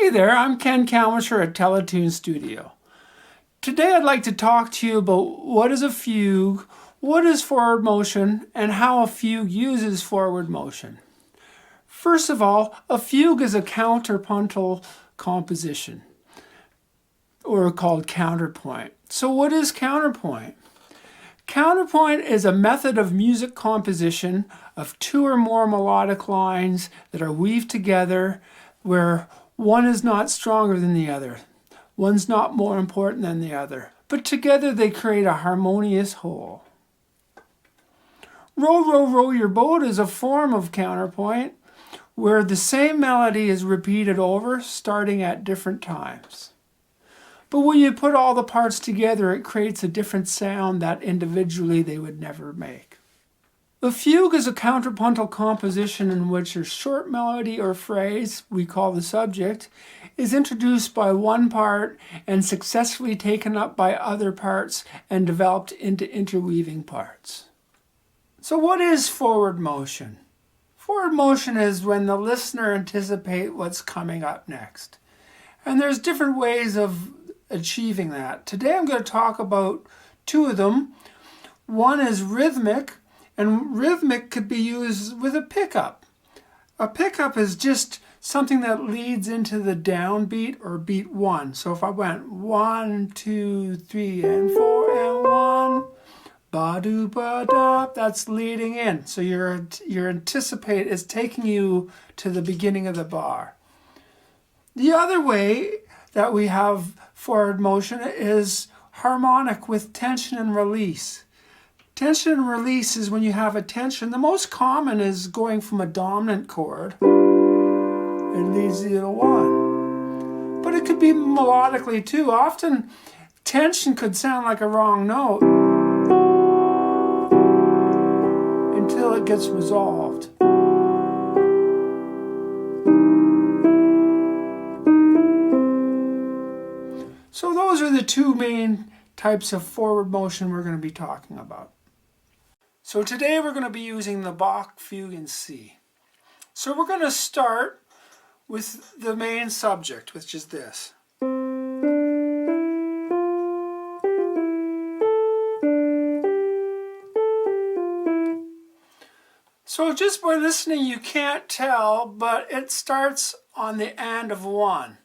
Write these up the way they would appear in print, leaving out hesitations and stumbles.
Hey there, I'm Ken Calmisher at Teletoon Studio. Today I'd like to talk to you about what is a fugue, what is forward motion, and how a fugue uses forward motion. First of all, a fugue is a counterpuntal composition, or called counterpoint. So what is counterpoint? Counterpoint is a method of music composition of two or more melodic lines that are weaved together where one is not stronger than the other. One's not more important than the other. But together they create a harmonious whole. Row, row, row your boat is a form of counterpoint where the same melody is repeated over, starting at different times. But when you put all the parts together, it creates a different sound that individually they would never make. A fugue is a counterpuntal composition in which a short melody or phrase, we call the subject, is introduced by one part and successfully taken up by other parts and developed into interweaving parts. So what is forward motion? Forward motion is when the listener anticipates what's coming up next. And there's different ways of achieving that. Today I'm going to talk about two of them. One is rhythmic, and rhythmic could be used with a pickup. A pickup is just something that leads into the downbeat or beat one. So if I went 1, 2, 3, and 4, and 1, ba-do, ba-da, that's leading in. So your anticipate is taking you to the beginning of the bar. The other way that we have forward motion is harmonic with tension and release. Tension and release is when you have a tension. The most common is going from a dominant chord. It leads you to one. But it could be melodically too. Often tension could sound like a wrong note until it gets resolved. So those are the two main types of forward motion we're going to be talking about. So today we're going to be using the Bach Fugue in C. So we're going to start with the main subject, which is this. So just by listening you can't tell, but it starts on the end of 1.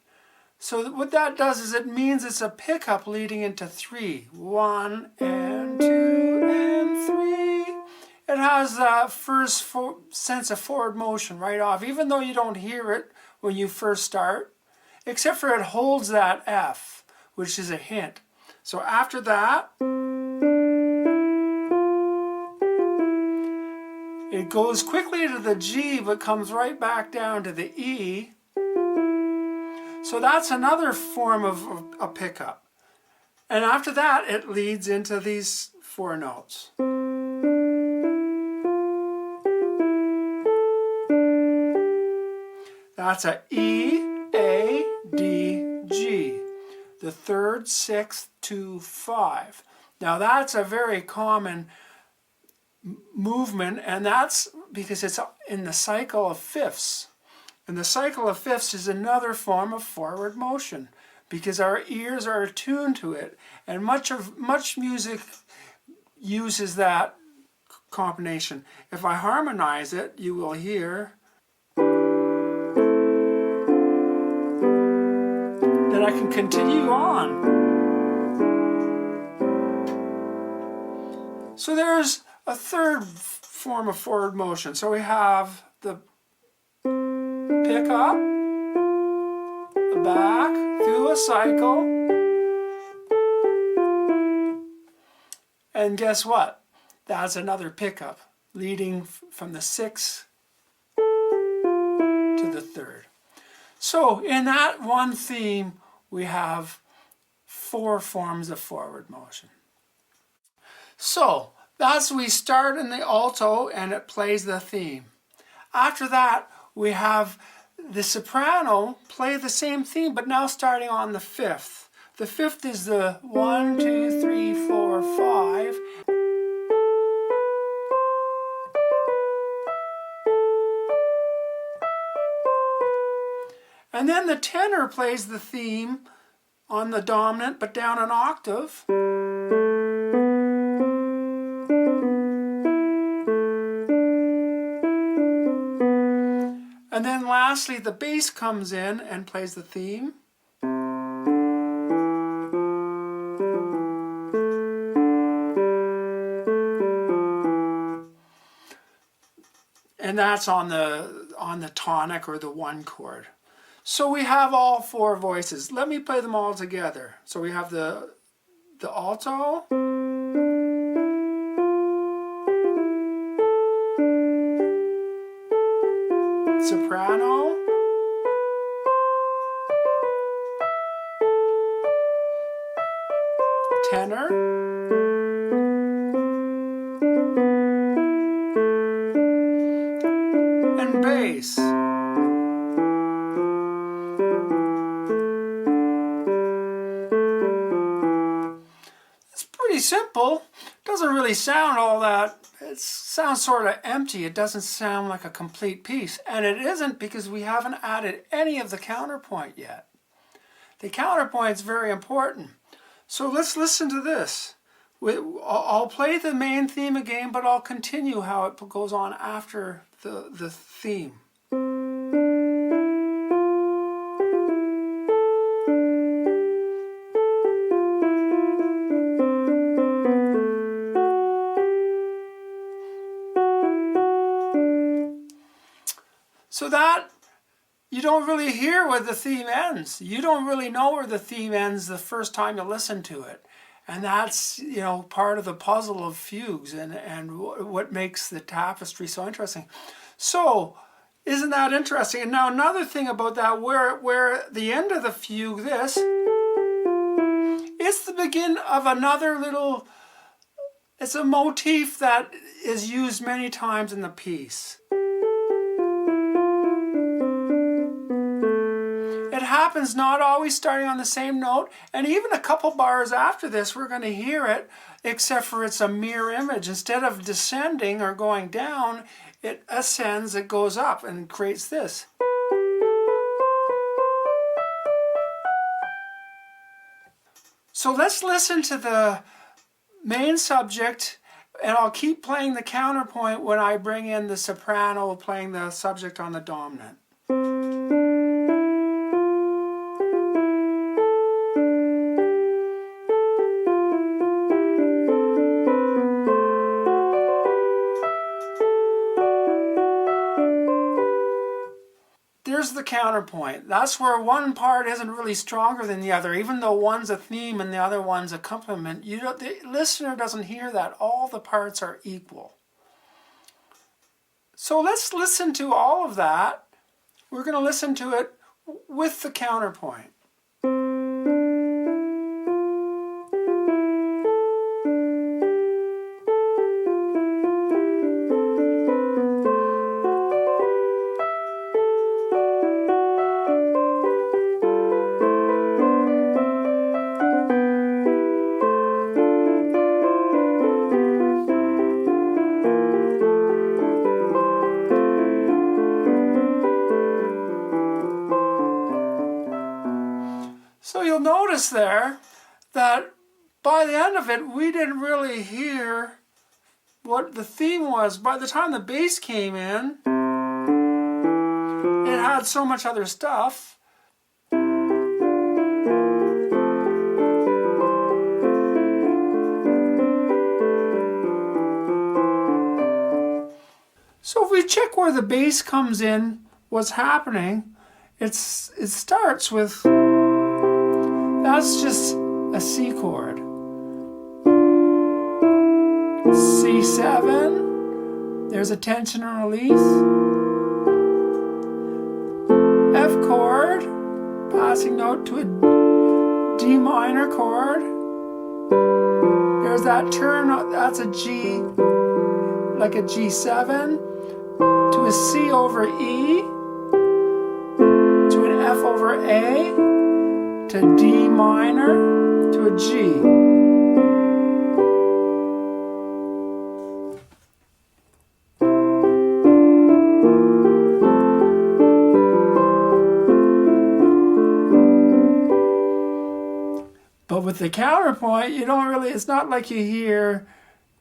So what that does is it means it's a pickup leading into 3. 1 and 2 and 3. It has that first sense of forward motion right off, even though you don't hear it when you first start, except for it holds that F, which is a hint. So after that, it goes quickly to the G, but comes right back down to the E. So that's another form of a pickup. And after that, it leads into these 4 notes. That's a E, A, D, G. The 3rd, 6th, 2, 5. Now that's a very common movement, and that's because it's in the cycle of fifths. And the cycle of fifths is another form of forward motion because our ears are attuned to it, and much music uses that combination. If I harmonize it, you will hear that I can continue on. So there's a third form of forward motion. So we have the pick up, back, through a cycle, and guess what? That's another pickup leading from the 6th to the 3rd. So in that one theme, we have 4 forms of forward motion. So that's we start in the alto and it plays the theme. After that, we have the soprano play the same theme, but now starting on the 5th. The 5th is the 1, 2, 3, 4, 5. And then the tenor plays the theme on the dominant, but down an octave. And then lastly, the bass comes in and plays the theme. And that's on the tonic or the one chord. So we have all four voices. Let me play them all together. So we have the alto, soprano, tenor, and bass. It's pretty simple. Doesn't really sound all that, it sounds sort of empty. It doesn't sound like a complete piece. And it isn't, because we haven't added any of the counterpoint yet. The counterpoint's very important. So let's listen to this. I'll play the main theme again, but I'll continue how it goes on after the theme. So that, you don't really hear where the theme ends. You don't really know where the theme ends the first time you listen to it. And that's, you know, part of the puzzle of fugues and what makes the tapestry so interesting. So, isn't that interesting? And now another thing about that, where the end of the fugue, this, it's the begin of another little, it's a motif that is used many times in the piece. It happens not always starting on the same note, and even a couple bars after this we're going to hear it, except for it's a mirror image. Instead of descending or going down, it ascends, it goes up and creates this. So let's listen to the main subject, and I'll keep playing the counterpoint when I bring in the soprano playing the subject on the dominant. There's the counterpoint. That's where one part isn't really stronger than the other, even though one's a theme and the other one's accompaniment. The listener doesn't hear that. All the parts are equal. So let's listen to all of that. We're going to listen to it with the counterpoint. So you'll notice there that by the end of it, we didn't really hear what the theme was. By the time the bass came in, it had so much other stuff. So if we check where the bass comes in, what's happening, it starts with, that's just a C chord. C7, there's a tension and release. F chord, passing note to a D minor chord. There's that turn, that's a G, like a G7, to a C over E, to an F over A, to D minor, to a G. With the counterpoint, you don't really, it's not like you hear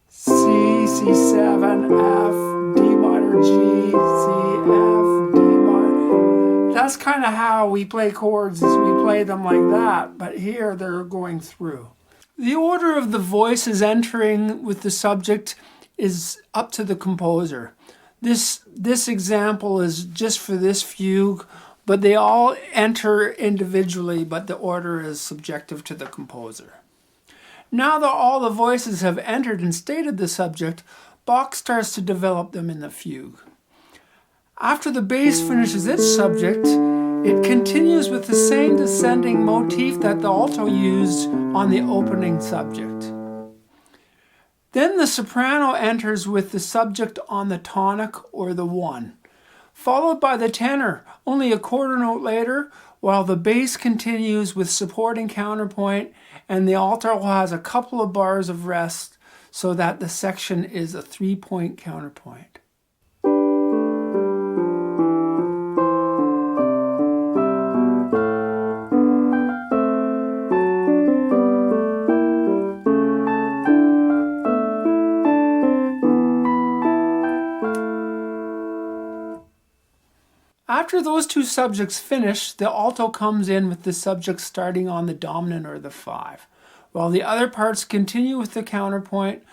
C, C7, F, D minor, G, C, F, D minor. That's kind of how we play chords, is we play them like that, but here they're going through. The order of the voices entering with the subject is up to the composer. This example is just for this fugue, but they all enter individually, but the order is subjective to the composer. Now that all the voices have entered and stated the subject, Bach starts to develop them in the fugue. After the bass finishes its subject, it continues with the same descending motif that the alto used on the opening subject. Then the soprano enters with the subject on the tonic or the 1, followed by the tenor only a quarter note later, while the bass continues with supporting counterpoint and the alto has a couple of bars of rest so that the section is a 3-point counterpoint. After those two subjects finish, the alto comes in with the subject starting on the dominant or the 5. While the other parts continue with the counterpoint,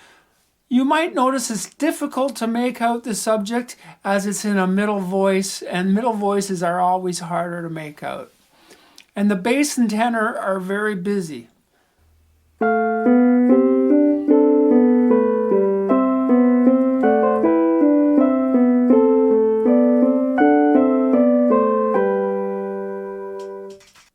you might notice it's difficult to make out the subject as it's in a middle voice, and middle voices are always harder to make out. And the bass and tenor are very busy.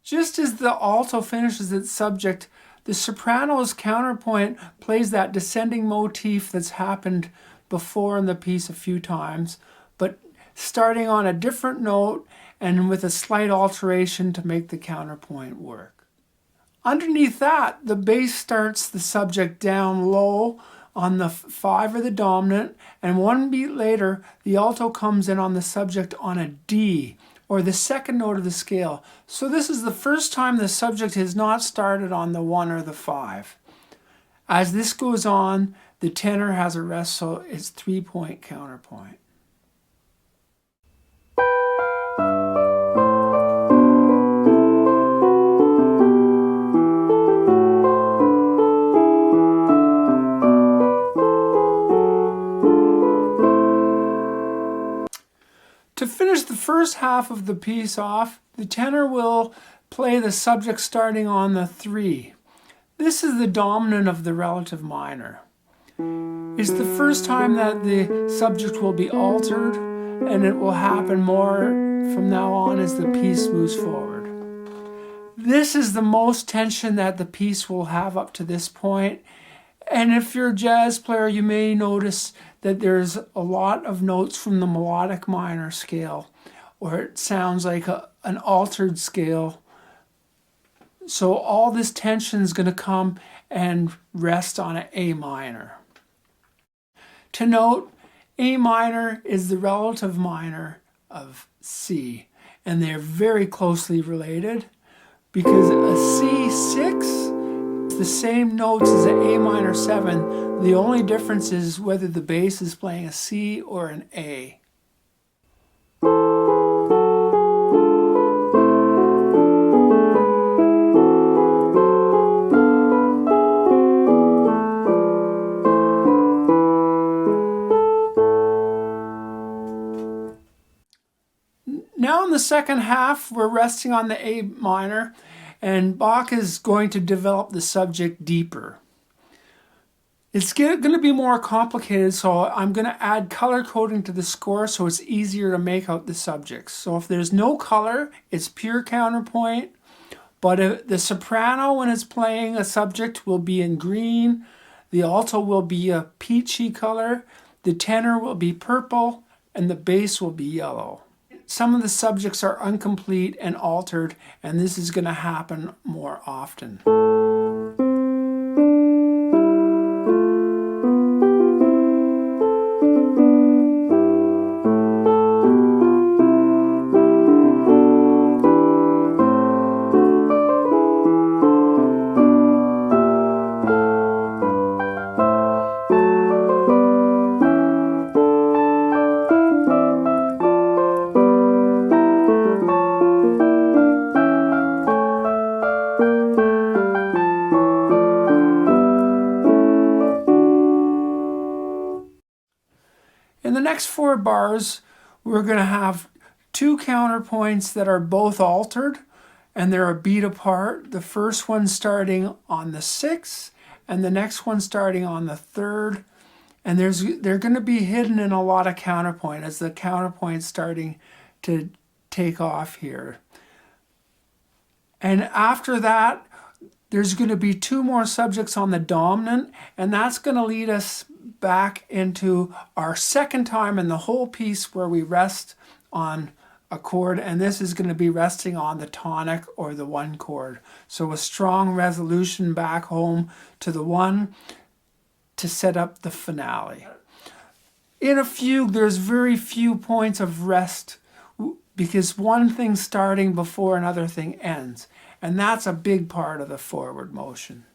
Just as the alto finishes its subject, the soprano's counterpoint plays that descending motif that's happened before in the piece a few times, but starting on a different note and with a slight alteration to make the counterpoint work. Underneath that, the bass starts the subject down low on the 5 or the dominant, and one beat later, the alto comes in on the subject on a D, or the second note of the scale. So this is the first time the subject has not started on the 1 or the 5. As this goes on, the tenor has a rest, so it's 3-point counterpoint. To finish the first half of the piece off, the tenor will play the subject starting on the 3. This is the dominant of the relative minor. It's the first time that the subject will be altered, and it will happen more from now on as the piece moves forward. This is the most tension that the piece will have up to this point. And if you're a jazz player, you may notice that there's a lot of notes from the melodic minor scale, or it sounds like an altered scale. So all this tension is going to come and rest on an A minor. To note, A minor is the relative minor of C, and they're very closely related because a C6 the same notes as an A minor 7. The only difference is whether the bass is playing a C or an A. Now in the second half, we're resting on the A minor, and Bach is going to develop the subject deeper. It's going to be more complicated, so I'm going to add color coding to the score so it's easier to make out the subjects. So if there's no color, it's pure counterpoint, but the soprano, when it's playing a subject, will be in green, the alto will be a peachy color, the tenor will be purple, and the bass will be yellow. Some of the subjects are incomplete and altered, and this is going to happen more often. next 4 bars, we're going to have 2 counterpoints that are both altered, and they're a beat apart. The first one starting on the 6th, and the next one starting on the 3rd. And they're going to be hidden in a lot of counterpoint as the counterpoint's starting to take off here. And after that, there's going to be 2 more subjects on the dominant, and that's going to lead us back into our second time in the whole piece where we rest on a chord, and this is going to be resting on the tonic or the 1 chord. So a strong resolution back home to the 1 to set up the finale. In a fugue, there's very few points of rest because one thing's starting before another thing ends. And that's a big part of the forward motion.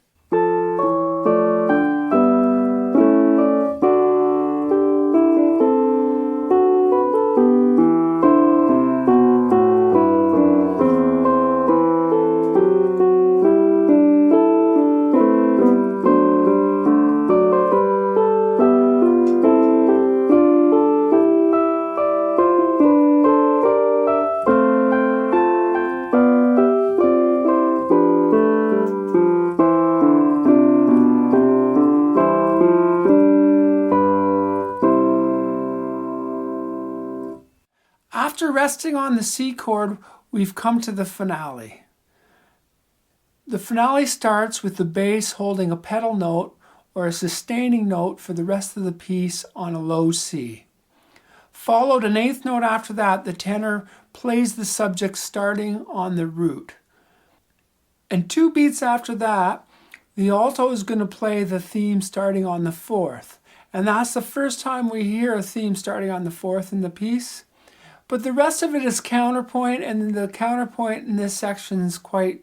After resting on the C chord, we've come to the finale. The finale starts with the bass holding a pedal note or a sustaining note for the rest of the piece on a low C. Followed an 8th note after that, the tenor plays the subject starting on the root. And 2 beats after that, the alto is going to play the theme starting on the 4th. And that's the first time we hear a theme starting on the 4th in the piece. But the rest of it is counterpoint, and the counterpoint in this section is quite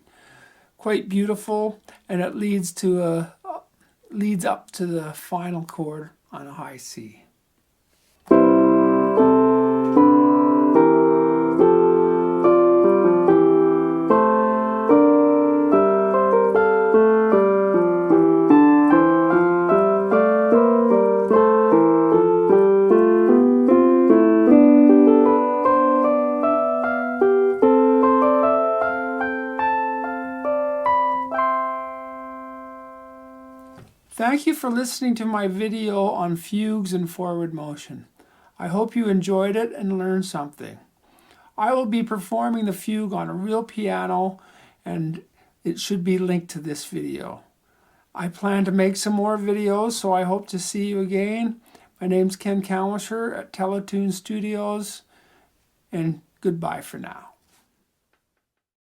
beautiful, and it leads up to the final chord on a high C. Thank you for listening to my video on fugues and forward motion. I hope you enjoyed it and learned something. I will be performing the fugue on a real piano, and it should be linked to this video. I plan to make some more videos, so I hope to see you again. My name's Ken Calmisher at Teletoon Studios, and goodbye for now.